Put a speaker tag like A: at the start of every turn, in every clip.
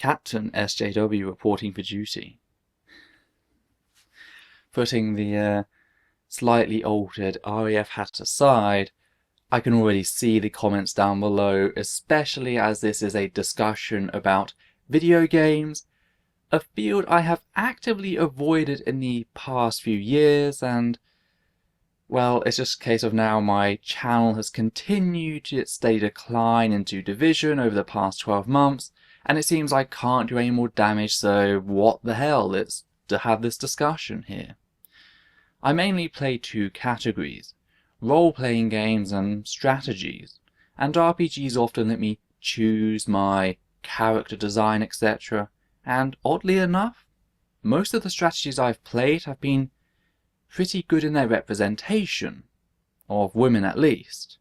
A: Captain SJW reporting for duty. Putting the slightly altered RAF hat aside, I can already see the comments down below, especially as this is a discussion about video games, a field I have actively avoided in the past few years, and well, it's just a case of now my channel has continued its steady decline into division over the past 12 months, and it seems I can't do any more damage, so what the hell, let's to have this discussion here. I mainly play two categories: role-playing games and strategies, and RPGs often let me choose my character design, etc. And oddly enough, most of the strategies I've played have been pretty good in their representation, of women at least.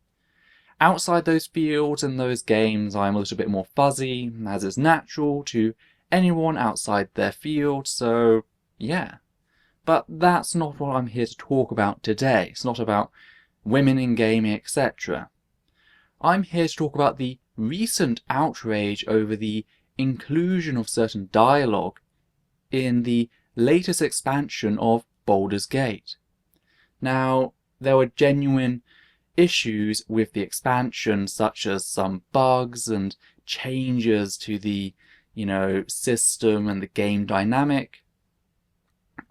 A: Outside those fields and those games I'm a little bit more fuzzy, as is natural to anyone outside their field, so yeah. But that's not what I'm here to talk about today. It's not about women in gaming, etc. I'm here to talk about the recent outrage over the inclusion of certain dialogue in the latest expansion of Baldur's Gate. Now, there were genuine issues with the expansion, such as some bugs and changes to the, system and the game dynamic.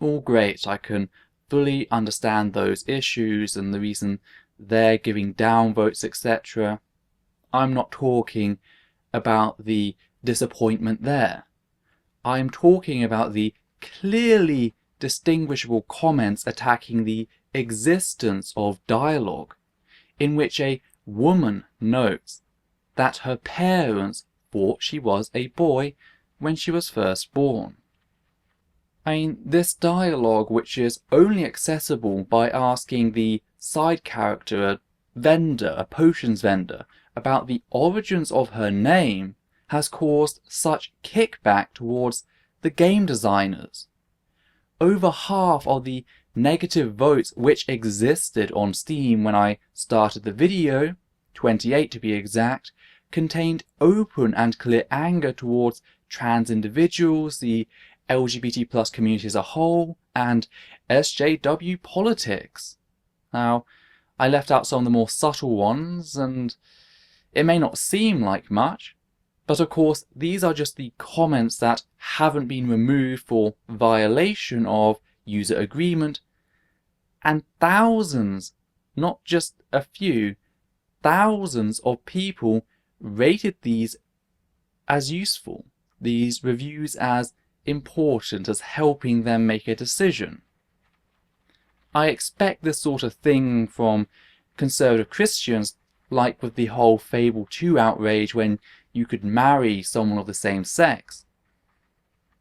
A: All great, I can fully understand those issues and the reason they're giving downvotes, etc. I'm not talking about the disappointment there. I'm talking about the clearly distinguishable comments attacking the existence of dialogue, in which a woman notes that her parents thought she was a boy when she was first born. I mean, this dialogue, which is only accessible by asking the side character, a potions vendor, about the origins of her name, has caused such kickback towards the game designers. Over half of the negative votes which existed on Steam when I started the video, 28 to be exact, contained open and clear anger towards trans individuals, the LGBT+ community as a whole, and SJW politics. Now, I left out some of the more subtle ones, and it may not seem like much, but of course these are just the comments that haven't been removed for violation of user agreement, and thousands, not just a few, thousands of people rated these as useful, these reviews as important, as helping them make a decision. I expect this sort of thing from conservative Christians, like with the whole Fable 2 outrage when you could marry someone of the same sex.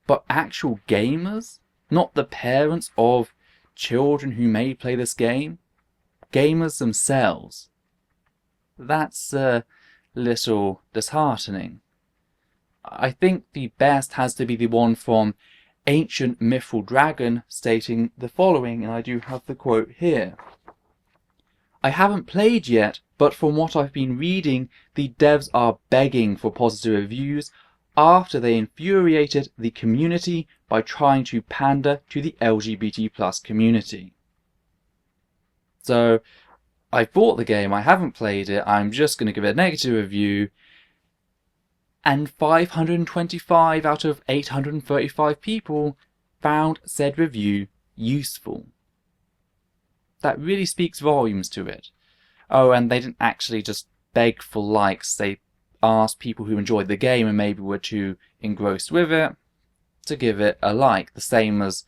A: But actual gamers, not the parents of children who may play this game, gamers themselves. That's a little disheartening. I think the best has to be the one from Ancient Mythful Dragon, stating the following, and I do have the quote here. I haven't played yet, but from what I've been reading, the devs are begging for positive reviews after they infuriated the community by trying to pander to the LGBT+ community. So, I bought the game, I haven't played it, I'm just going to give it a negative review, and 525 out of 835 people found said review useful. That really speaks volumes to it. Oh, and they didn't actually just beg for likes, they asked people who enjoyed the game and maybe were too engrossed with it to give it a like, the same as,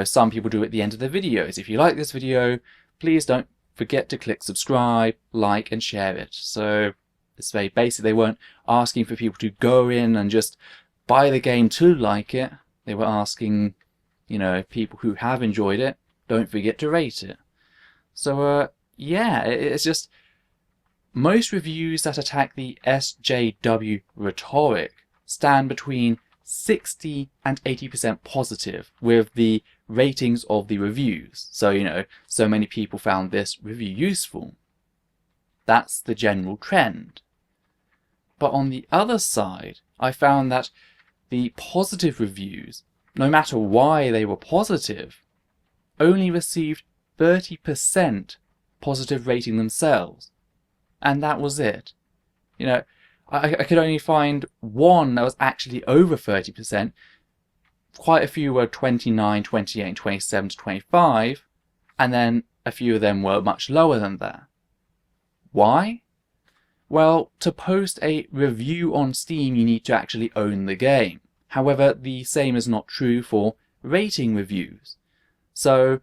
A: some people do at the end of their videos. If you like this video, please don't forget to click subscribe, like, and share it. So it's very basic. They weren't asking for people to go in and just buy the game to like it. They were asking, people who have enjoyed it, don't forget to rate it. So, yeah, it's just most reviews that attack the SJW rhetoric stand between 60 and 80% positive with the ratings of the reviews. So, so many people found this review useful. That's the general trend. But on the other side, I found that the positive reviews, no matter why they were positive, only received 30% positive rating themselves. And that was it. You know, I could only find one that was actually over 30%. Quite a few were 29, 28, 27 to 25, and then a few of them were much lower than that. Why? Well, to post a review on Steam, you need to actually own the game. However, the same is not true for rating reviews. So,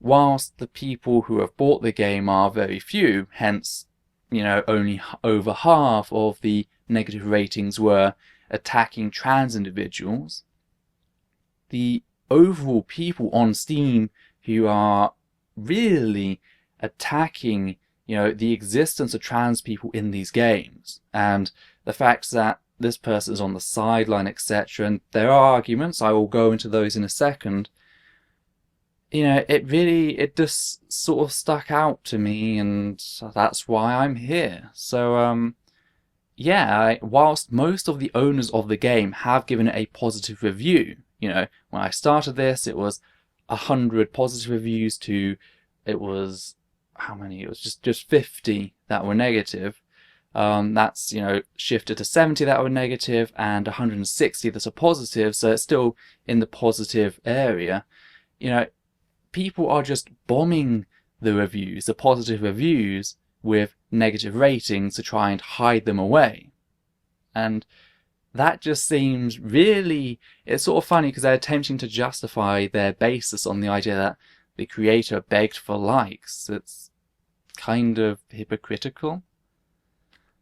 A: whilst the people who have bought the game are very few, hence, only over half of the negative ratings were attacking trans individuals, the overall people on Steam who are really attacking the existence of trans people in these games, and the fact that this person is on the sideline, etc., and there are arguments, I will go into those in a second, it just sort of stuck out to me, and that's why I'm here. So, whilst most of the owners of the game have given it a positive review, when I started this, it was 100 positive reviews to, it was, how many? It was just 50 that were negative. That's, shifted to 70 that were negative and 160 that are positive, so it's still in the positive area. People are just bombing the reviews, the positive reviews, with negative ratings to try and hide them away. And that just seems really, it's sort of funny because they're attempting to justify their basis on the idea that the creator begged for likes. It's kind of hypocritical,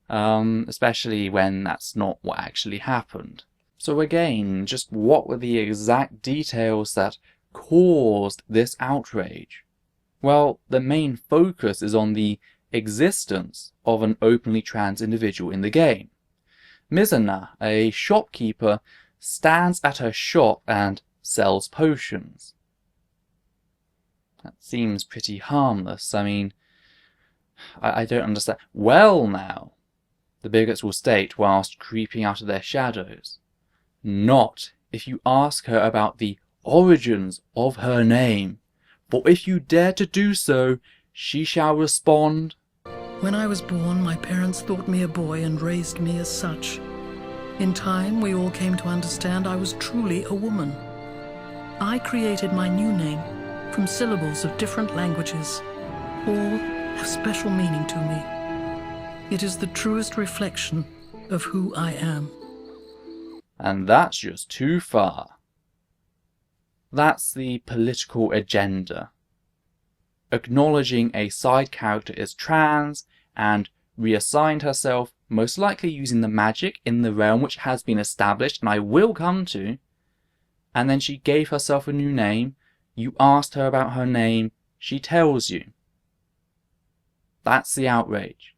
A: especially when that's not what actually happened. So again, just what were the exact details that caused this outrage? Well, the main focus is on the existence of an openly trans individual in the game. Mizana, a shopkeeper, stands at her shop and sells potions. That seems pretty harmless. I mean, I don't understand. Well now, the bigots will state whilst creeping out of their shadows. Not if you ask her about the origins of her name, for if you dare to do so, she shall respond.
B: When I was born, my parents thought me a boy and raised me as such. In time, we all came to understand I was truly a woman. I created my new name from syllables of different languages. All have special meaning to me. It is the truest reflection of who I am.
A: And that's just too far. That's the political agenda. Acknowledging a side character is trans and reassigned herself, most likely using the magic in the realm which has been established, and I will come to, and then she gave herself a new name. You asked her about her name, she tells you. That's the outrage.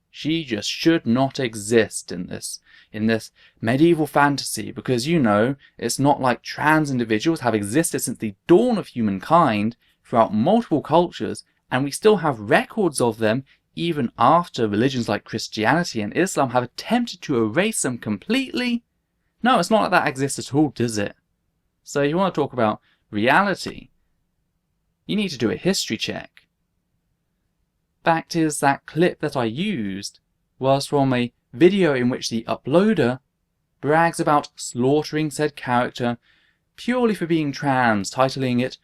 A: She just should not exist in this medieval fantasy, because it's not like trans individuals have existed since the dawn of humankind throughout multiple cultures, and we still have records of them even after religions like Christianity and Islam have attempted to erase them completely. No, it's not like that exists at all, does it? So you want to talk about reality, you need to do a history check. Fact is, that clip that I used was from a video in which the uploader brags about slaughtering said character purely for being trans, titling it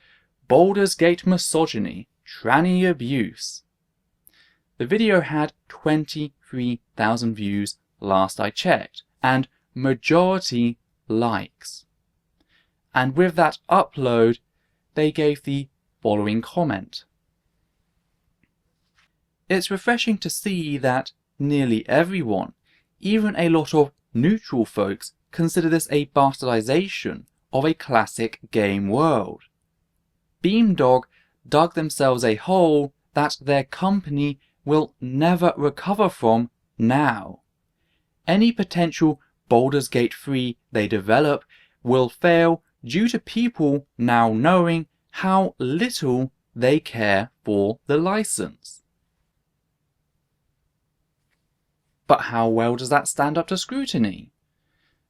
A: Baldur's Gate Misogyny, Tranny Abuse. The video had 23,000 views last I checked, and majority likes. And with that upload, they gave the following comment. It's refreshing to see that nearly everyone, even a lot of neutral folks, consider this a bastardization of a classic game world. Beamdog dug themselves a hole that their company will never recover from now. Any potential Baldur's Gate 3 they develop will fail due to people now knowing how little they care for the license. But how well does that stand up to scrutiny?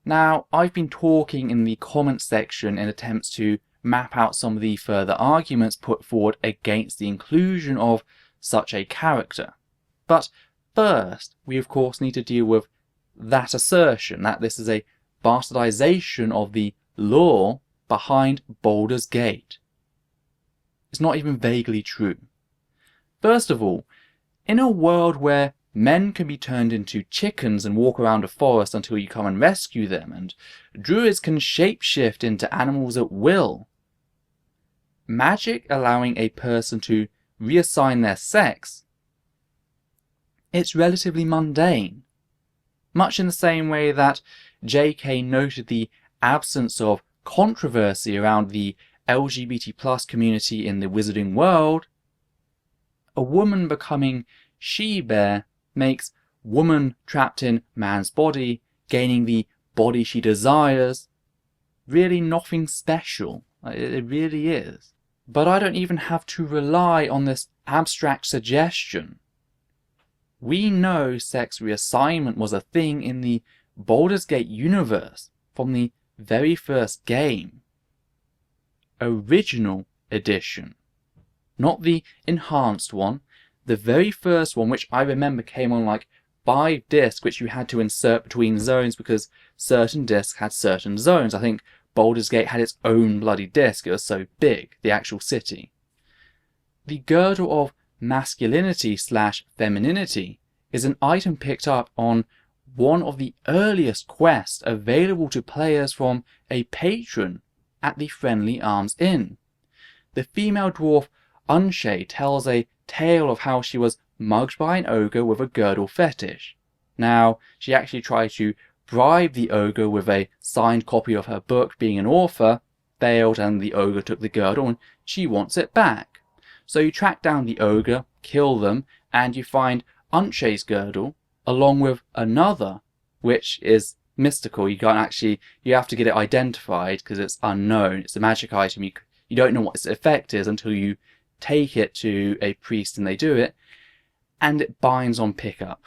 A: Now, I've been talking in the comments section in attempts to map out some of the further arguments put forward against the inclusion of such a character. But first, we of course need to deal with that assertion that this is a bastardization of the lore behind Baldur's Gate. It's not even vaguely true. First of all, in a world where men can be turned into chickens and walk around a forest until you come and rescue them, and druids can shapeshift into animals at will, magic allowing a person to reassign their sex, it's relatively mundane. Much in the same way that JK noted the absence of controversy around the LGBT+ community in the wizarding world, a woman becoming she-bear makes woman trapped in man's body gaining the body she desires really nothing special. It really is. But I don't even have to rely on this abstract suggestion. We know sex reassignment was a thing in the Baldur's Gate universe from the very first game. Original edition. Not the enhanced one. The very first one, which I remember came on like 5 discs, which you had to insert between zones because certain discs had certain zones. I think Baldur's Gate had its own bloody disc, it was so big, the actual city. The girdle of masculinity/femininity is an item picked up on one of the earliest quests available to players from a patron at the Friendly Arms Inn. The female dwarf Unshay tells a tale of how she was mugged by an ogre with a girdle fetish. Now, she actually tried to bribe the ogre with a signed copy of her book, being an author, failed, and the ogre took the girdle and she wants it back. So you track down the ogre, kill them, and you find Unshay's girdle, along with another, which is mystical. You have to get it identified because it's unknown. It's a magic item. You don't know what its effect is until you take it to a priest and they do it, and it binds on pickup.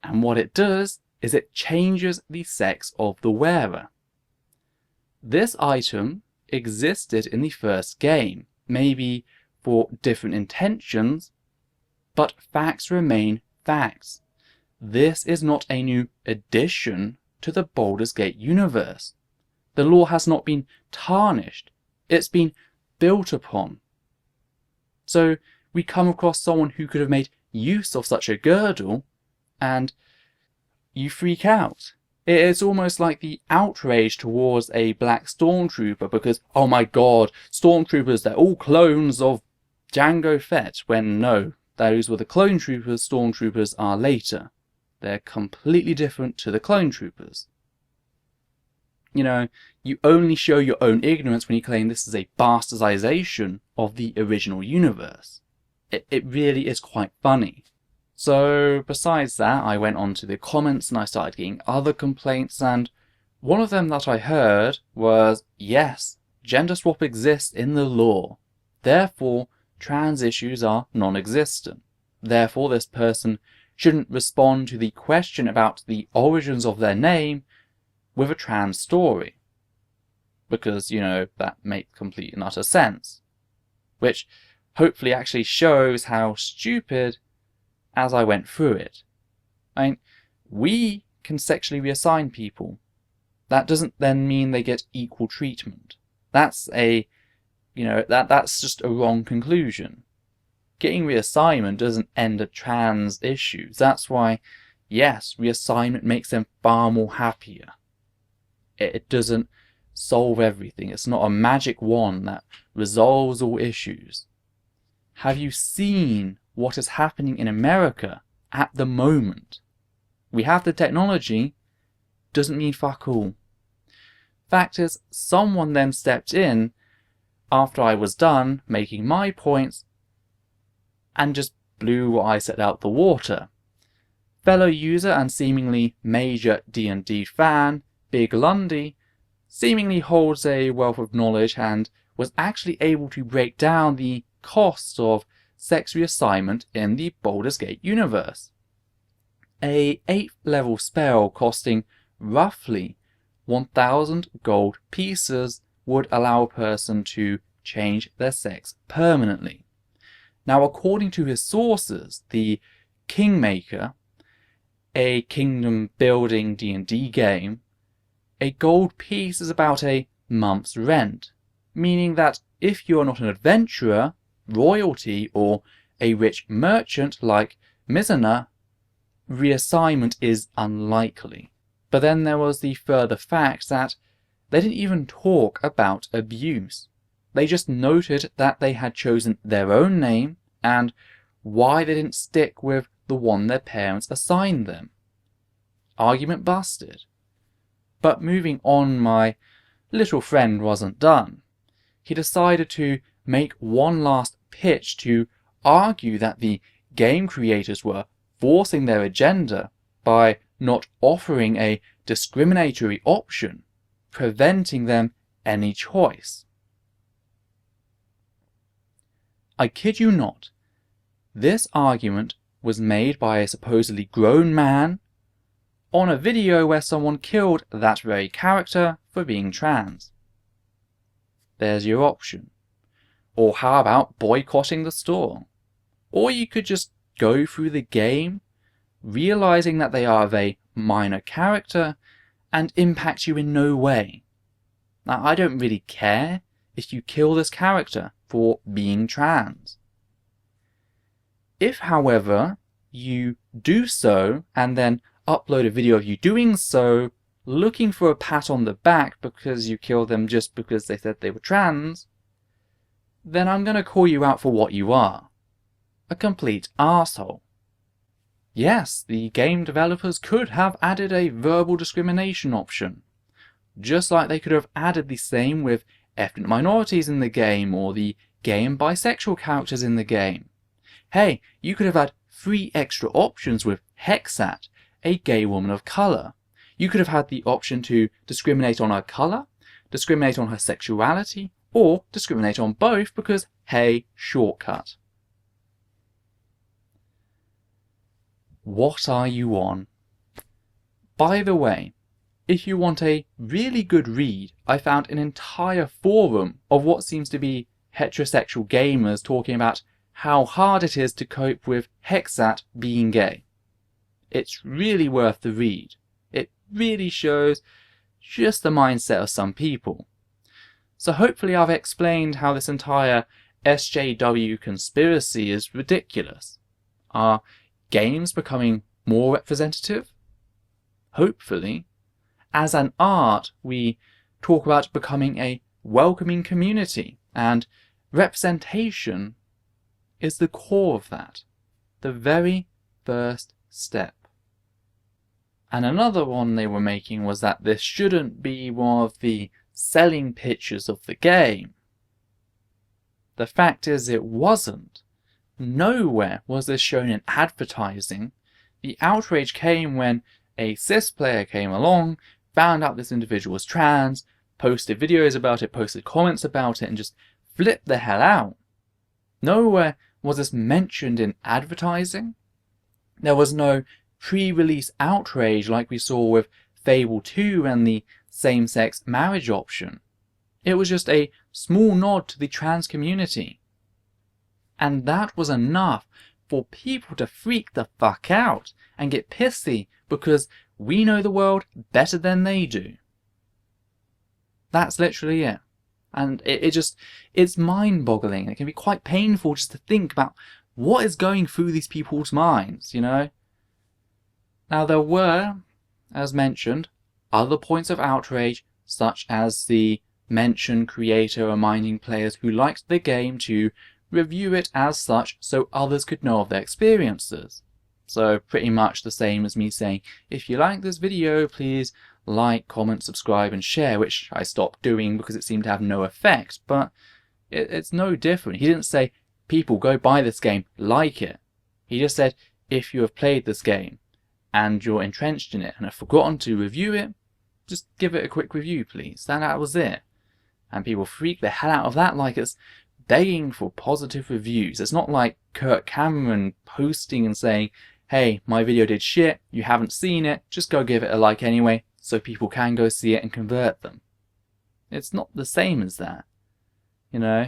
A: And what it does is it changes the sex of the wearer. This item existed in the first game, maybe for different intentions, but facts remain facts. This is not a new addition to the Baldur's Gate universe. The lore has not been tarnished, it's been built upon. So we come across someone who could have made use of such a girdle, and you freak out. It's almost like the outrage towards a black stormtrooper because, oh my god, stormtroopers, they're all clones of Jango Fett, when no, those were the clone troopers, stormtroopers are later. They're completely different to the clone troopers. You know, you only show your own ignorance when you claim this is a bastardization of the original universe. It really is quite funny. So besides that, I went on to the comments and I started getting other complaints, and one of them that I heard was, yes, gender swap exists in the lore. Therefore, trans issues are non-existent. Therefore, this person shouldn't respond to the question about the origins of their name with a trans story. Because, you know, that makes complete and utter sense. Which hopefully actually shows how stupid as I went through it. I mean, we can sexually reassign people. That doesn't then mean they get equal treatment. That's that's just a wrong conclusion. Getting reassignment doesn't end a trans issues. That's why, yes, reassignment makes them far more happier. It doesn't solve everything. It's not a magic wand that resolves all issues. Have you seen what is happening in America at the moment? We have the technology, doesn't mean fuck all. Fact is, someone then stepped in after I was done making my points and just blew what I set out the water. Fellow user and seemingly major D&D fan, Big Lundy, seemingly holds a wealth of knowledge and was actually able to break down the cost of sex reassignment in the Baldur's Gate universe. A 8th level spell costing roughly 1,000 gold pieces would allow a person to change their sex permanently. Now, according to his sources, the Kingmaker, a kingdom-building D&D game, a gold piece is about a month's rent, meaning that if you're not an adventurer, royalty, or a rich merchant like Misogyny, reassignment is unlikely. But then there was the further fact that they didn't even talk about abuse. They just noted that they had chosen their own name and why they didn't stick with the one their parents assigned them. Argument busted. But moving on, my little friend wasn't done. He decided to make one last pitch to argue that the game creators were forcing their agenda by not offering a discriminatory option, preventing them any choice. I kid you not, this argument was made by a supposedly grown man on a video where someone killed that very character for being trans. There's your option. Or how about boycotting the store? Or you could just go through the game, realizing that they are of a minor character and impact you in no way. Now, I don't really care if you kill this character for being trans. If, however, you do so and then upload a video of you doing so, looking for a pat on the back because you killed them just because they said they were trans, then I'm going to call you out for what you are. A complete arsehole. Yes, the game developers could have added a verbal discrimination option, just like they could have added the same with ethnic minorities in the game or the gay and bisexual characters in the game. Hey, you could have had 3 extra options with Hexxat, a gay woman of colour. You could have had the option to discriminate on her colour, discriminate on her sexuality, or discriminate on both because, hey, shortcut. What are you on? By the way, if you want a really good read, I found an entire forum of what seems to be heterosexual gamers talking about how hard it is to cope with Hexxat being gay. It's really worth the read. It really shows just the mindset of some people. So hopefully I've explained how this entire SJW conspiracy is ridiculous. Are games becoming more representative? Hopefully. As an art, we talk about becoming a welcoming community, and representation is the core of that. The very first step. And another one they were making was that this shouldn't be one of the selling pitches of the game. The fact is it wasn't. Nowhere was this shown in advertising. The outrage came when a cis player came along, found out this individual was trans, posted videos about it, posted comments about it, and just flipped the hell out. Nowhere was this mentioned in advertising. There was no pre-release outrage like we saw with Fable 2 and the same-sex marriage option. It was just a small nod to the trans community. And that was enough for people to freak the fuck out and get pissy because we know the world better than they do. That's literally it. And it's mind-boggling. It can be quite painful just to think about what is going through these people's minds, you know? Now there were, as mentioned, other points of outrage, such as the mentioned creator reminding players who liked the game to review it as such so others could know of their experiences. So pretty much the same as me saying, if you like this video, please like, comment, subscribe and share, which I stopped doing because it seemed to have no effect, but it's no different. He didn't say, people go buy this game, like it. He just said, if you have played this game and you're entrenched in it and have forgotten to review it, just give it a quick review please. That was it. And people freak the hell out of that like it's begging for positive reviews. It's not like Kirk Cameron posting and saying, hey, my video did shit, you haven't seen it, just go give it a like anyway, so people can go see it and convert them. It's not the same as that. You know,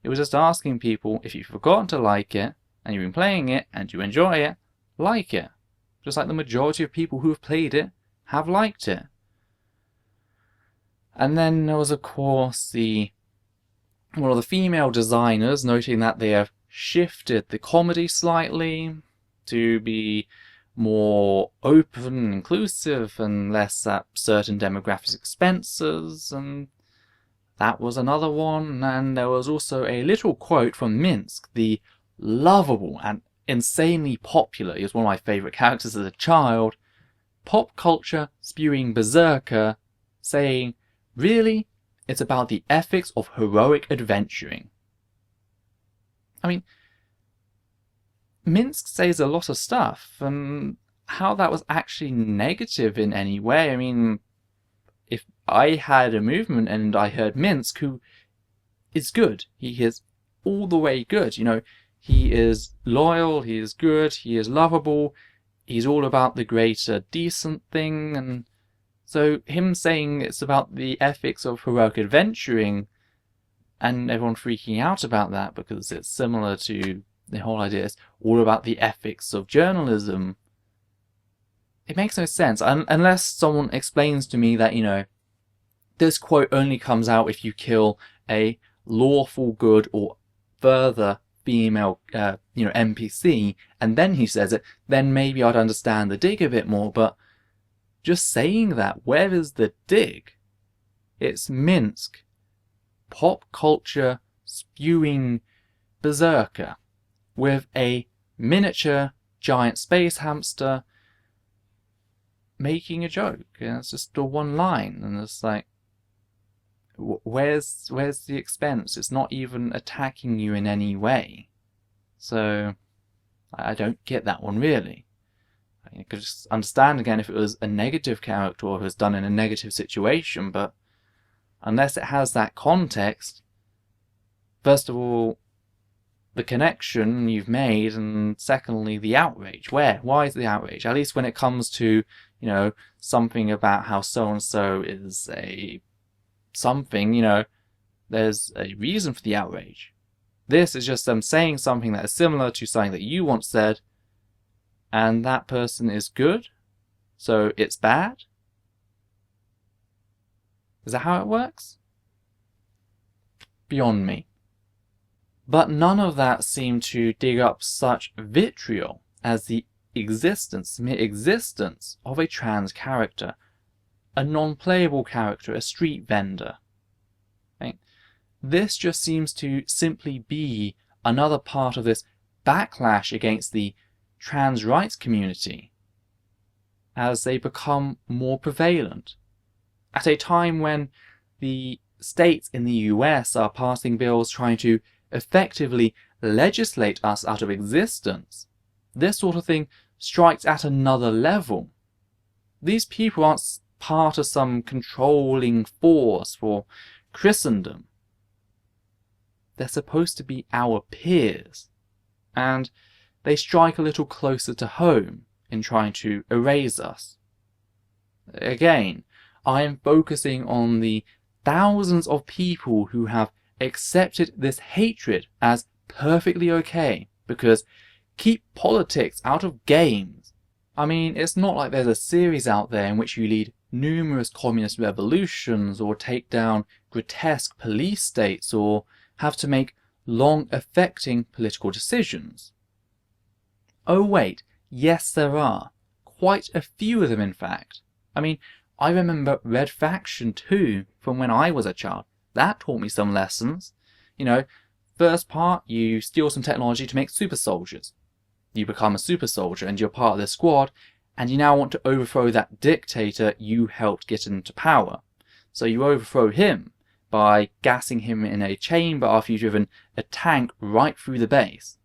A: it was just asking people, if you've forgotten to like it, and you've been playing it, and you enjoy it, like it. Just like the majority of people who have played it have liked it. And then there was, of course, one of the female designers noting that they have shifted the comedy slightly to be more open and inclusive and less at certain demographics' expenses, and that was another one. And there was also a little quote from Minsk, the lovable and insanely popular, he was one of my favourite characters as a child, pop culture spewing berserker, saying, "Really? It's about the ethics of heroic adventuring." I mean, Minsk says a lot of stuff, and how that was actually negative in any way. I mean, if I had a movement and I heard Minsk, who is good, he is all the way good, you know, he is loyal, he is good, he is lovable, he's all about the greater decent thing, and so him saying it's about the ethics of heroic adventuring, and everyone freaking out about that because it's similar to the whole idea, it's all about the ethics of journalism. It makes no sense, unless someone explains to me that, you know, this quote only comes out if you kill a lawful good or further female, NPC, and then he says it, then maybe I'd understand the dig a bit more, but just saying that, where is the dig? It's Minsk, pop culture spewing berserker, with a miniature giant space hamster making a joke, and it's just a one line, and it's like, where's the expense? It's not even attacking you in any way. So I don't get that one really. I could just understand again if it was a negative character or it was done in a negative situation, but unless it has that context, first of all, the connection you've made, and secondly, the outrage. Why is the outrage? At least when it comes to, you know, something about how so-and-so is a something, you know, there's a reason for the outrage. This is just them saying something that is similar to something that you once said, and that person is good, so it's bad? Is that how it works? Beyond me. But none of that seemed to dig up such vitriol as the mere existence of a trans character, a non-playable character, a street vendor. Right? This just seems to simply be another part of this backlash against the trans rights community as they become more prevalent. At a time when the states in the US are passing bills trying to effectively legislate us out of existence, this sort of thing strikes at another level. These people aren't part of some controlling force for Christendom. They're supposed to be our peers, and they strike a little closer to home in trying to erase us. Again, I am focusing on the thousands of people who have accepted this hatred as perfectly okay, because keep politics out of games. I mean, it's not like there's a series out there in which you lead numerous communist revolutions or take down grotesque police states or have to make long-affecting political decisions. Oh wait, yes there are. Quite a few of them in fact. I mean, I remember Red Faction 2 from when I was a child. That taught me some lessons. You know, first part, you steal some technology to make super soldiers. You become a super soldier and you're part of their squad, and you now want to overthrow that dictator you helped get into power. So you overthrow him by gassing him in a chamber after you've driven a tank right through the base.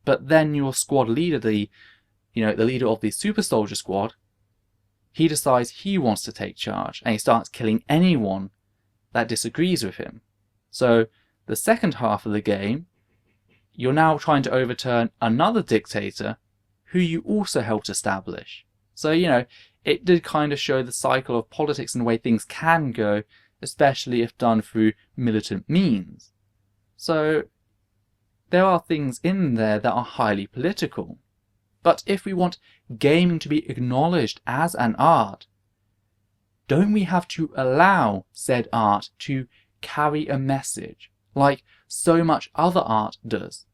A: But then your squad leader, the leader of the super soldier squad, he decides he wants to take charge, and he starts killing anyone that disagrees with him. So the second half of the game, you're now trying to overturn another dictator who you also helped establish. So, you know, it did kind of show the cycle of politics and the way things can go, especially if done through militant means. So there are things in there that are highly political. But if we want gaming to be acknowledged as an art, don't we have to allow said art to carry a message, like so much other art does?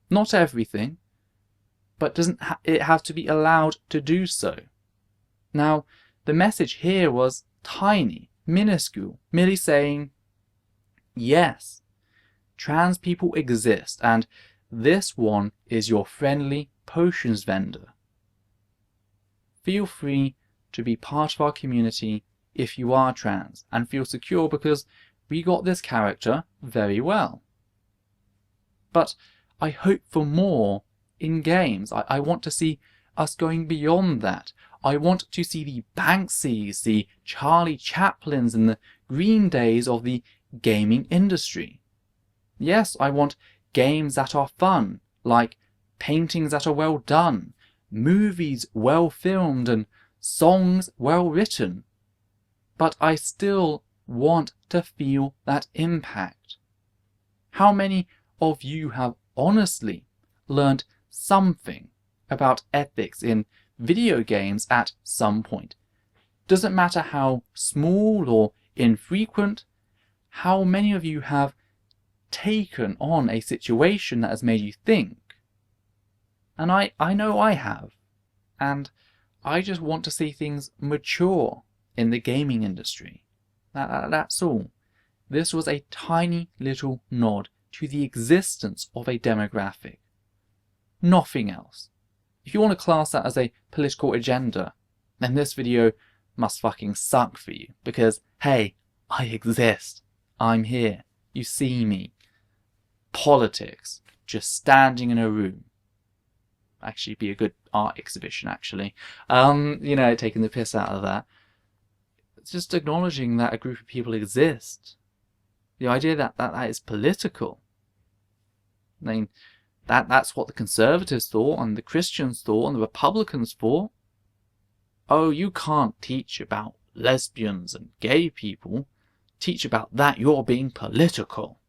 A: Not everything, but doesn't it have to be allowed to do so? Now, the message here was tiny, minuscule, merely saying, yes, trans people exist, and this one is your friendly potions vendor. Feel free to be part of our community if you are trans, and feel secure because we got this character very well. But I hope for more in games. I want to see us going beyond that. I want to see the Banksys, the Charlie Chaplins and the Green Days of the gaming industry. Yes, I want games that are fun, like paintings that are well done, movies well filmed, and songs well written. But I still want to feel that impact. How many of you have honestly learned something about ethics in video games at some point? Doesn't matter how small or infrequent, how many of you have taken on a situation that has made you think? And I know I have. And I just want to see things mature in the gaming industry. That's all. This was a tiny little nod to the existence of a demographic. Nothing else. If you want to class that as a political agenda, then this video must fucking suck for you. Because, hey, I exist. I'm here. You see me. Politics. Just standing in a room. Actually be a good art exhibition, actually. Taking the piss out of that. It's just acknowledging that a group of people exist. The idea that is political. I mean, that's what the Conservatives thought, and the Christians thought, and the Republicans thought. Oh, you can't teach about lesbians and gay people. Teach about that, you're being political.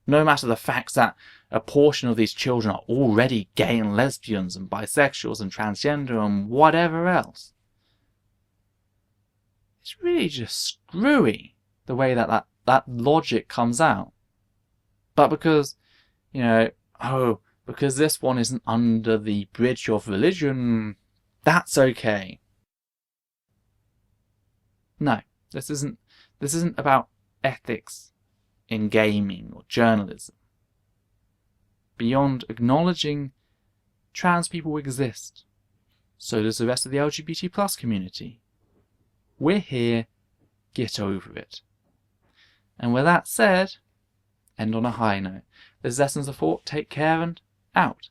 A: No matter the fact that a portion of these children are already gay and lesbians and bisexuals and transgender and whatever else. It's really just screwy the way that logic comes out. But because, because this one isn't under the bridge of religion, that's okay. No, this isn't about ethics in gaming or journalism. Beyond acknowledging trans people exist, so does the rest of the LGBT+ community. We're here, get over it. And with that said, end on a high note. This is Lessons of Thought, take care and out.